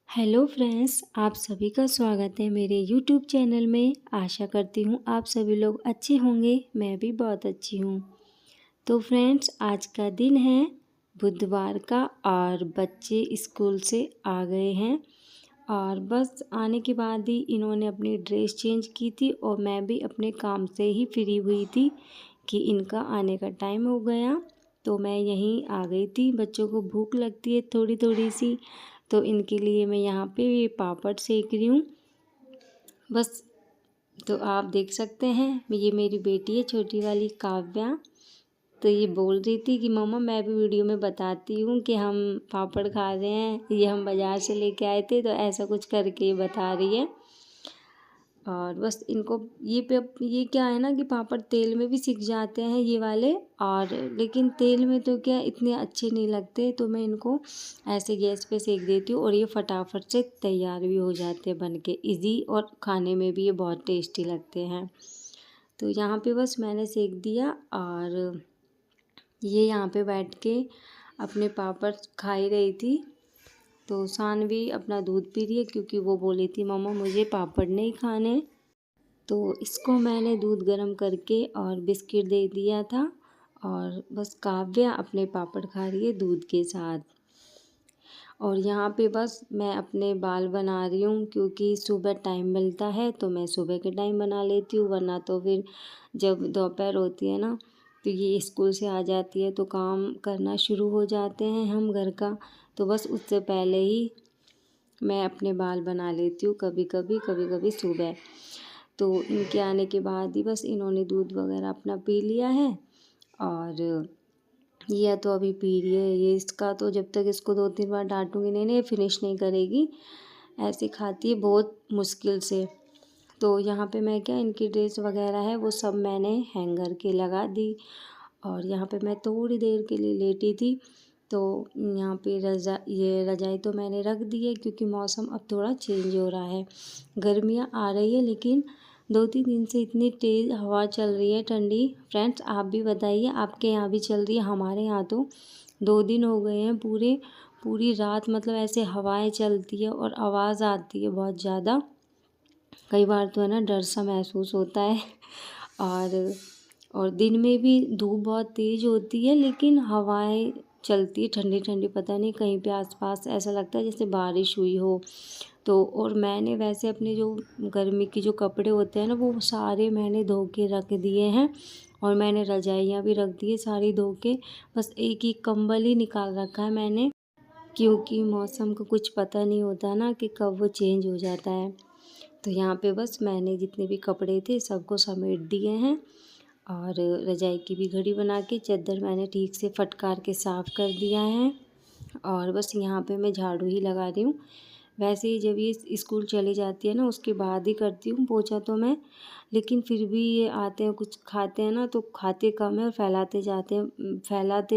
Hello friends, आप सभी का स्वागत है मेरे यूट्यूब चैनल में। आशा करती हूँ आप सभी लोग अच्छे होंगे। मैं भी बहुत अच्छी हूँ। तो फ्रेंड्स, आज का दिन है बुधवार का और बच्चे स्कूल से आ गए हैं और बस आने के बाद ही इन्होंने अपनी ड्रेस चेंज की थी और मैं भी अपने काम से ही फ्री हुई थी कि इनका आने का टाइम हो गया। तो मैं यहीं आ गई थी। बच्चों को भूख लगती है थोड़ी थोड़ी सी, तो इनके लिए मैं यहाँ पे ये पापड़ सेक रही हूँ बस। तो आप देख सकते हैं, ये मेरी बेटी है छोटी वाली काव्या। तो ये बोल रही थी कि मम्मा मैं भी वीडियो में बताती हूँ कि हम पापड़ खा रहे हैं, ये हम बाज़ार से लेके आए थे। तो ऐसा कुछ करके ये बता रही है। और बस इनको ये क्या है ना कि पापड़ तेल में भी सिक जाते हैं ये वाले, और लेकिन तेल में तो क्या इतने अच्छे नहीं लगते। तो मैं इनको ऐसे गैस पे सेक देती हूँ और ये फटाफट से तैयार भी हो जाते हैं बन के ईज़ी, और खाने में भी ये बहुत टेस्टी लगते हैं। तो यहाँ पे बस मैंने सेक दिया और ये यहाँ पे बैठ के अपने पापड़ खा ही रही थी। तो सानवी अपना दूध पी रही है क्योंकि वो बोली थी मम्मा मुझे पापड़ नहीं खाने। तो इसको मैंने दूध गर्म करके और बिस्किट दे दिया था और बस काव्या अपने पापड़ खा रही है दूध के साथ। और यहाँ पे बस मैं अपने बाल बना रही हूँ क्योंकि सुबह टाइम मिलता है तो मैं सुबह के टाइम बना लेती हूँ, वरना तो फिर जब दोपहर होती है ना तो ये स्कूल से आ जाती है तो काम करना शुरू हो जाते हैं हम घर का। तो बस उससे पहले ही मैं अपने बाल बना लेती हूँ कभी कभी सुबह। तो इनके आने के बाद ही बस इन्होंने दूध वगैरह अपना पी लिया है। और यह तो अभी पी रही है, ये इसका तो जब तक इसको 2-3 बार डांटूंगी नहीं ये फिनिश नहीं करेगी। ऐसे खाती है बहुत मुश्किल से। तो यहाँ पे मैं क्या इनकी ड्रेस वगैरह है वो सब मैंने हैंगर के लगा दी। और यहाँ पे मैं थोड़ी देर के लिए लेटी थी। तो यहाँ पे रजाई तो मैंने रख दी है क्योंकि मौसम अब थोड़ा चेंज हो रहा है। गर्मियाँ आ रही है लेकिन 2-3 दिन से इतनी तेज़ हवा चल रही है ठंडी। फ्रेंड्स आप भी बताइए आपके यहाँ भी चल रही है? हमारे यहाँ तो 2 दिन हो गए हैं पूरी रात मतलब ऐसे हवाएं चलती है और आवाज़ आती है बहुत ज़्यादा। कई बार तो है ना डर सा महसूस होता है। और दिन में भी धूप बहुत तेज़ होती है लेकिन हवाएं चलती है ठंडी ठंडी, पता नहीं कहीं पे आसपास ऐसा लगता है जैसे बारिश हुई हो। तो और मैंने वैसे अपने जो गर्मी के जो कपड़े होते हैं ना वो सारे मैंने धो के रख दिए हैं और मैंने रजाइयाँ भी रख दी है सारी धो के। बस एक ही कंबल ही निकाल रखा है मैंने क्योंकि मौसम का कुछ पता नहीं होता ना कि कब वो चेंज हो जाता है। तो यहाँ पे बस मैंने जितने भी कपड़े थे सबको समेट दिए हैं और रजाई की भी घड़ी बना के चादर मैंने ठीक से फटकार के साफ़ कर दिया है। और बस यहाँ पे मैं झाड़ू ही लगा रही हूँ। वैसे ही जब ये स्कूल चली जाती है ना उसके बाद ही करती हूँ पोछा तो मैं, लेकिन फिर भी ये आते हैं कुछ खाते हैं ना तो खाते कम है और फैलाते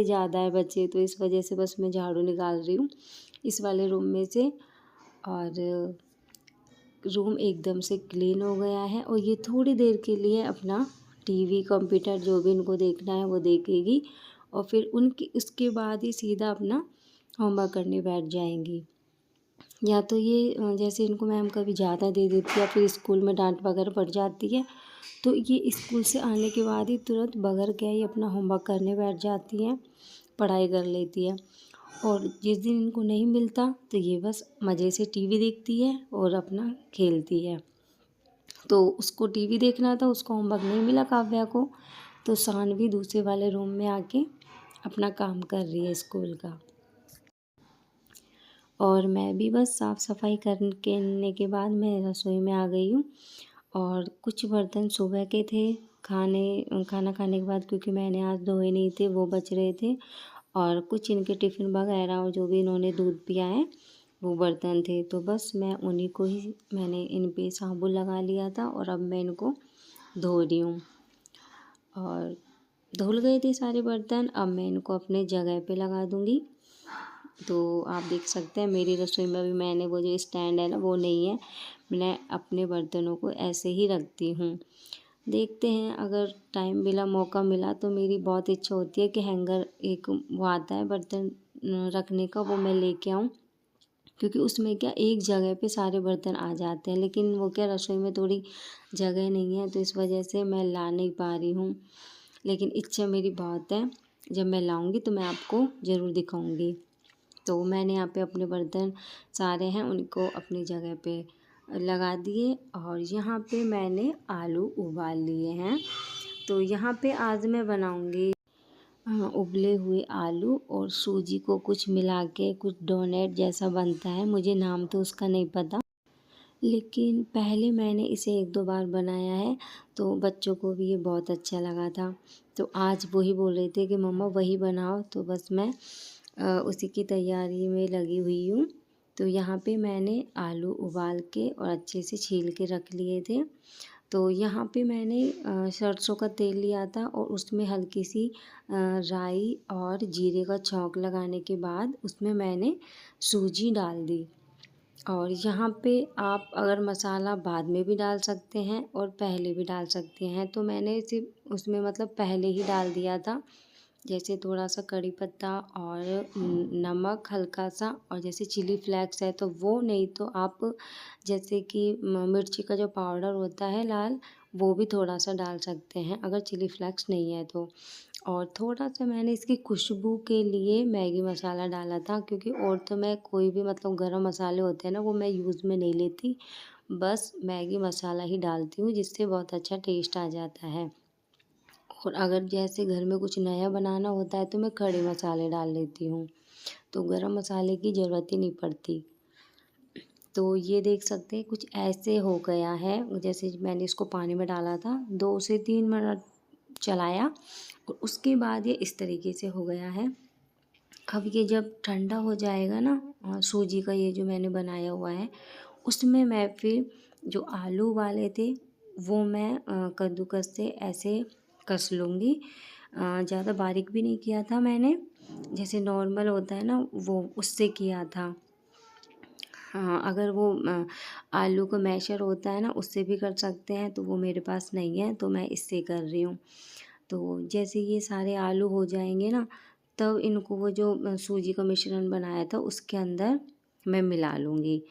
ज़्यादा है बच्चे। तो इस वजह से बस मैं झाड़ू निकाल रही हूँ इस वाले रूम में से। और रूम एकदम से क्लीन हो गया है और ये थोड़ी देर के लिए अपना टीवी कंप्यूटर जो भी इनको देखना है वो देखेगी और फिर उनकी उसके बाद ही सीधा अपना होमवर्क करने बैठ जाएंगी। या तो ये जैसे इनको मैम कभी ज़्यादा दे देती है या फिर स्कूल में डांट वगैरह पड़ जाती है तो ये स्कूल से आने के बाद ही तुरंत बगैर क्या ही अपना होमवर्क करने बैठ जाती है, पढ़ाई कर लेती है। और जिस दिन इनको नहीं मिलता तो ये बस मज़े से टीवी देखती है और अपना खेलती है। तो उसको टीवी देखना था, उसको होमवर्क नहीं मिला काव्या को, तो सानवी दूसरे वाले रूम में आके अपना काम कर रही है स्कूल का। और मैं भी बस साफ़ सफाई करने के बाद मैं रसोई में आ गई हूँ। और कुछ बर्तन सुबह के थे खाना खाने के बाद क्योंकि मैंने आज धोए नहीं थे वो बच रहे थे। और कुछ इनके टिफ़िन वगैरह और जो भी इन्होंने दूध पिया है वो बर्तन थे। तो बस मैं उन्हीं को ही मैंने इन पे साबुन लगा लिया था और अब मैं इनको धो रही हूँ। और धुल गए थे सारे बर्तन, अब मैं इनको अपने जगह पे लगा दूँगी। तो आप देख सकते हैं मेरी रसोई में अभी मैंने वो जो स्टैंड है ना वो नहीं है, मैं अपने बर्तनों को ऐसे ही रखती हूँ। देखते हैं अगर टाइम मिला मौका मिला तो मेरी बहुत इच्छा होती है कि हैंगर एक वो आता है बर्तन रखने का वो मैं लेके आऊँ, क्योंकि उसमें क्या एक जगह पे सारे बर्तन आ जाते हैं, लेकिन वो क्या रसोई में थोड़ी जगह नहीं है, तो इस वजह से मैं ला नहीं पा रही हूँ। लेकिन इच्छा मेरी बहुत है, जब मैं लाऊंगी तो मैं आपको ज़रूर दिखाऊंगी। तो मैंने यहाँ पे अपने बर्तन सारे हैं उनको अपनी जगह पे लगा दिए, और यहाँ पे मैंने आलू उबाल लिए हैं। तो यहाँ पे आज मैं बनाऊंगी उबले हुए आलू और सूजी को कुछ मिला के कुछ डोनेट जैसा बनता है, मुझे नाम तो उसका नहीं पता, लेकिन पहले मैंने इसे एक दो बार बनाया है, तो बच्चों को भी ये बहुत अच्छा लगा था। तो आज वही बोल रहे थे कि मम्मा वही बनाओ, तो बस मैं उसी की तैयारी में लगी हुई हूँ। तो यहाँ पे मैंने आलू उबाल के और अच्छे से छील के रख लिए थे। तो यहाँ पे मैंने सरसों का तेल लिया था और उसमें हल्की सी राई और जीरे का छौंक लगाने के बाद उसमें मैंने सूजी डाल दी। और यहाँ पे आप अगर मसाला बाद में भी डाल सकते हैं और पहले भी डाल सकते हैं, तो मैंने सिर्फ उसमें मतलब पहले ही डाल दिया था। जैसे थोड़ा सा कड़ी पत्ता और नमक हल्का सा, और जैसे चिली फ्लेक्स है तो वो, नहीं तो आप जैसे कि मिर्ची का जो पाउडर होता है लाल, वो भी थोड़ा सा डाल सकते हैं अगर चिली फ्लेक्स नहीं है तो। और थोड़ा सा मैंने इसकी खुशबू के लिए मैगी मसाला डाला था, क्योंकि और तो मैं कोई भी मतलब गरम मसाले होते हैं ना वो मैं यूज़ में नहीं लेती, बस मैगी मसाला ही डालती हूँ जिससे बहुत अच्छा टेस्ट आ जाता है। और अगर जैसे घर में कुछ नया बनाना होता है तो मैं खड़े मसाले डाल लेती हूँ, तो गरम मसाले की ज़रूरत ही नहीं पड़ती। तो ये देख सकते हैं कुछ ऐसे हो गया है, जैसे मैंने इसको पानी में डाला था, 2 से 3 मिनट चलाया और उसके बाद ये इस तरीके से हो गया है। अब ये जब ठंडा हो जाएगा ना, सूजी का ये जो मैंने बनाया हुआ है, उसमें मैं फिर जो आलू उबाले थे वो मैं कद्दूकस से ऐसे कस लूँगी। ज़्यादा बारीक भी नहीं किया था मैंने, जैसे नॉर्मल होता है ना वो उससे किया था। हाँ, अगर वो आलू का मैशर होता है ना उससे भी कर सकते हैं, तो वो मेरे पास नहीं है तो मैं इससे कर रही हूँ। तो जैसे ये सारे आलू हो जाएंगे ना, तब इनको वो जो सूजी का मिश्रण बनाया था उसके अंदर मैं मिला लूँगी।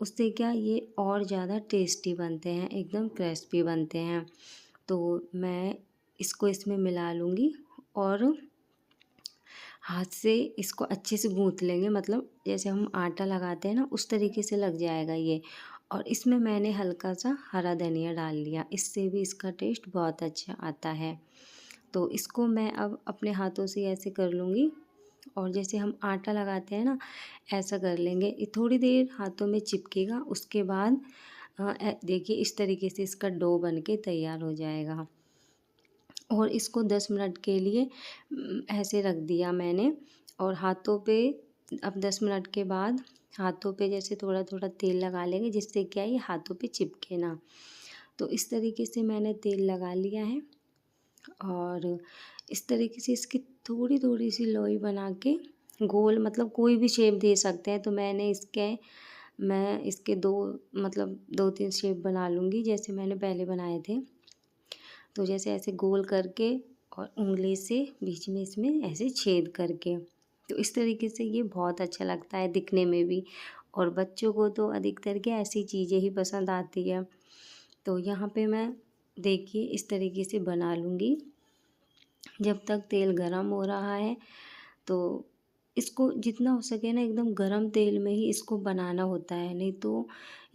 उससे क्या ये और ज़्यादा टेस्टी बनते हैं, एकदम क्रिस्पी बनते हैं। तो मैं इसको इसमें मिला लूँगी और हाथ से इसको अच्छे से गूँथ लेंगे, मतलब जैसे हम आटा लगाते हैं ना उस तरीके से लग जाएगा ये। और इसमें मैंने हल्का सा हरा धनिया डाल लिया, इससे भी इसका टेस्ट बहुत अच्छा आता है। तो इसको मैं अब अपने हाथों से ऐसे कर लूँगी, और जैसे हम आटा लगाते हैं ना ऐसा कर लेंगे। ये थोड़ी देर हाथों में चिपकेगा, उसके बाद देखिए इस तरीके से इसका डो बन के तैयार हो जाएगा। और इसको 10 मिनट के लिए ऐसे रख दिया मैंने, और हाथों पे अब 10 मिनट के बाद हाथों पे जैसे थोड़ा थोड़ा तेल लगा लेंगे, जिससे क्या ये हाथों पे चिपके ना। तो इस तरीके से मैंने तेल लगा लिया है, और इस तरीके से इसकी थोड़ी थोड़ी सी लोई बना के गोल, मतलब कोई भी शेप दे सकते हैं। तो मैं इसके दो मतलब 2-3 शेप बना लूँगी जैसे मैंने पहले बनाए थे। तो जैसे ऐसे गोल करके और उँगली से बीच में इसमें ऐसे छेद करके, तो इस तरीके से ये बहुत अच्छा लगता है दिखने में भी, और बच्चों को तो अधिकतर के ऐसी चीज़ें ही पसंद आती है। तो यहाँ पे मैं देखिए इस तरीके से बना लूँगी जब तक तेल गरम हो रहा है। तो इसको जितना हो सके ना एकदम गरम तेल में ही इसको बनाना होता है, नहीं तो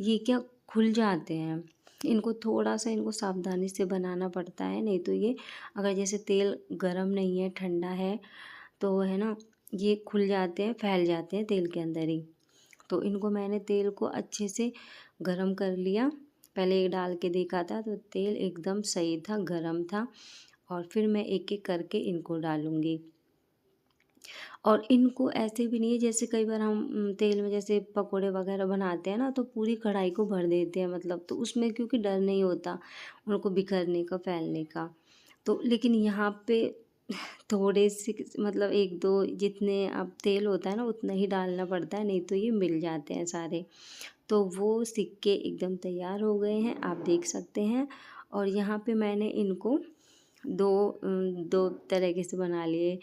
ये क्या खुल जाते हैं। इनको थोड़ा सा इनको सावधानी से बनाना पड़ता है, नहीं तो ये अगर जैसे तेल गरम नहीं है ठंडा है तो है ना ये खुल जाते हैं, फैल जाते हैं तेल के अंदर ही। तो इनको मैंने तेल को अच्छे से गरम कर लिया, पहले एक डाल के देखा था तो तेल एकदम सही था, गरम था। और फिर मैं एक एक करके इनको डालूँगी। और इनको ऐसे भी नहीं है, जैसे कई बार हम तेल में जैसे पकोड़े वगैरह बनाते हैं ना तो पूरी कढ़ाई को भर देते हैं, मतलब तो उसमें क्योंकि डर नहीं होता उनको बिखरने का, फैलने का। तो लेकिन यहाँ पे थोड़े से मतलब 1-2 जितने अब तेल होता है ना उतना ही डालना पड़ता है, नहीं तो ये मिल जाते हैं सारे। तो वो सिक्के एकदम तैयार हो गए हैं, आप देख सकते हैं। और यहाँ पे मैंने इनको दो तरीके से बना लिए।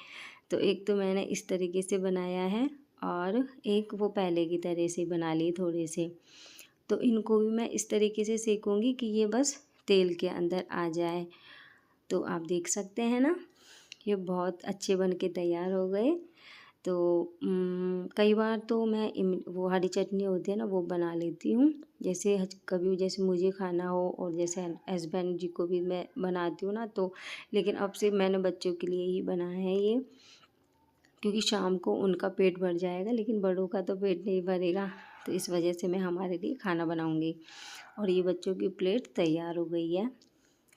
तो एक तो मैंने इस तरीके से बनाया है, और एक वो पहले की तरह से बना लिए थोड़े से। तो इनको भी मैं इस तरीके से सेकूँगी कि ये बस तेल के अंदर आ जाए। तो आप देख सकते हैं ना, ये बहुत अच्छे बन के तैयार हो गए। तो कई बार तो मैं वो हरी चटनी होती है ना, वो बना लेती हूँ। जैसे कभी जैसे मुझे खाना हो और जैसे हस्बैंड जी को भी मैं बनाती हूँ ना, तो लेकिन अब से मैंने बच्चों के लिए ही बनाया है ये, क्योंकि शाम को उनका पेट भर जाएगा लेकिन बड़ों का तो पेट नहीं भरेगा। तो इस वजह से मैं हमारे लिए खाना बनाऊँगी। और ये बच्चों की प्लेट तैयार हो गई है।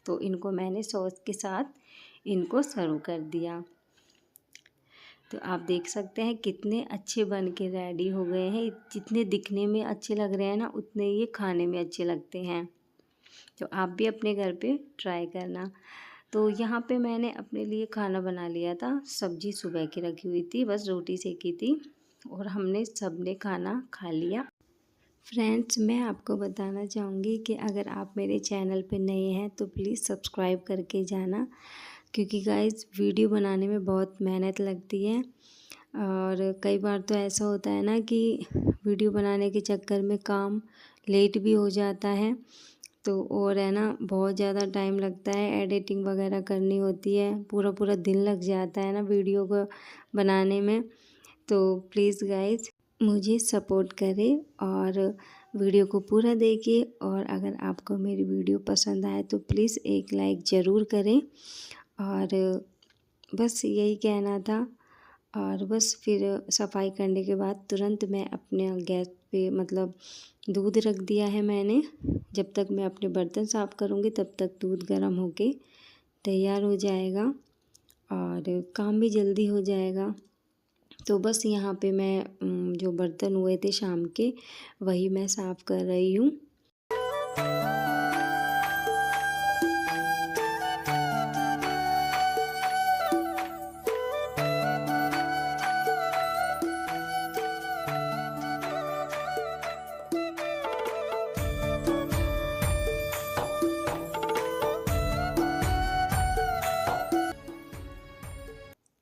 तो इनको मैंने सॉस के साथ इनको सर्व कर दिया। तो आप देख सकते हैं कितने अच्छे बन के रेडी हो गए हैं। जितने दिखने में अच्छे लग रहे हैं ना, उतने ये खाने में अच्छे लगते हैं। तो आप भी अपने घर पे ट्राई करना। तो यहाँ पे मैंने अपने लिए खाना बना लिया था। सब्जी सुबह की रखी हुई थी, बस रोटी सेकी थी और हमने सबने खाना खा लिया। फ्रेंड्स, मैं आपको बताना चाहूँगी कि अगर आप मेरे चैनल पे नए हैं तो प्लीज़ सब्सक्राइब करके जाना, क्योंकि गाइस वीडियो बनाने में बहुत मेहनत लगती है। और कई बार तो ऐसा होता है ना कि वीडियो बनाने के चक्कर में काम लेट भी हो जाता है। तो और है ना, बहुत ज़्यादा टाइम लगता है, एडिटिंग वगैरह करनी होती है, पूरा पूरा दिन लग जाता है ना वीडियो को बनाने में। तो प्लीज़ गाइस मुझे सपोर्ट करें और वीडियो को पूरा देखिए। और अगर आपको मेरी वीडियो पसंद आए तो प्लीज़ एक लाइक ज़रूर करें। और बस यही कहना था। और बस फिर सफाई करने के बाद तुरंत मैं अपने गैस पे मतलब दूध रख दिया है मैंने। जब तक मैं अपने बर्तन साफ़ करूँगी तब तक दूध गर्म होके तैयार हो जाएगा और काम भी जल्दी हो जाएगा। तो बस यहाँ पे मैं जो बर्तन हुए थे शाम के, वही मैं साफ़ कर रही हूँ।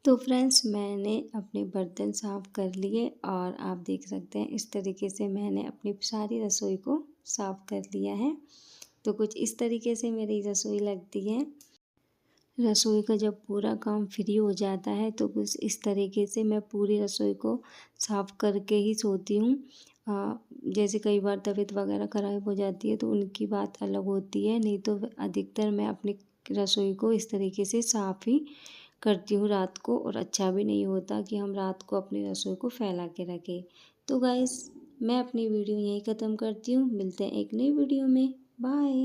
तो फ्रेंड्स, मैंने अपने बर्तन साफ़ कर लिए और आप देख सकते हैं इस तरीके से मैंने अपनी सारी रसोई को साफ़ कर लिया है। तो कुछ इस तरीके से मेरी रसोई लगती है। रसोई का जब पूरा काम फ्री हो जाता है तो कुछ इस तरीके से मैं पूरी रसोई को साफ़ करके ही सोती हूँ। जैसे कई बार तबीयत वगैरह ख़राब हो जाती है तो उनकी बात अलग होती है, नहीं तो अधिकतर मैं अपनी रसोई को इस तरीके से साफ़ ही करती हूँ रात को। और अच्छा भी नहीं होता कि हम रात को अपनी रसोई को फैला के रखें। तो गाइस, मैं अपनी वीडियो यहीं ख़त्म करती हूँ। मिलते हैं एक नई वीडियो में। बाय।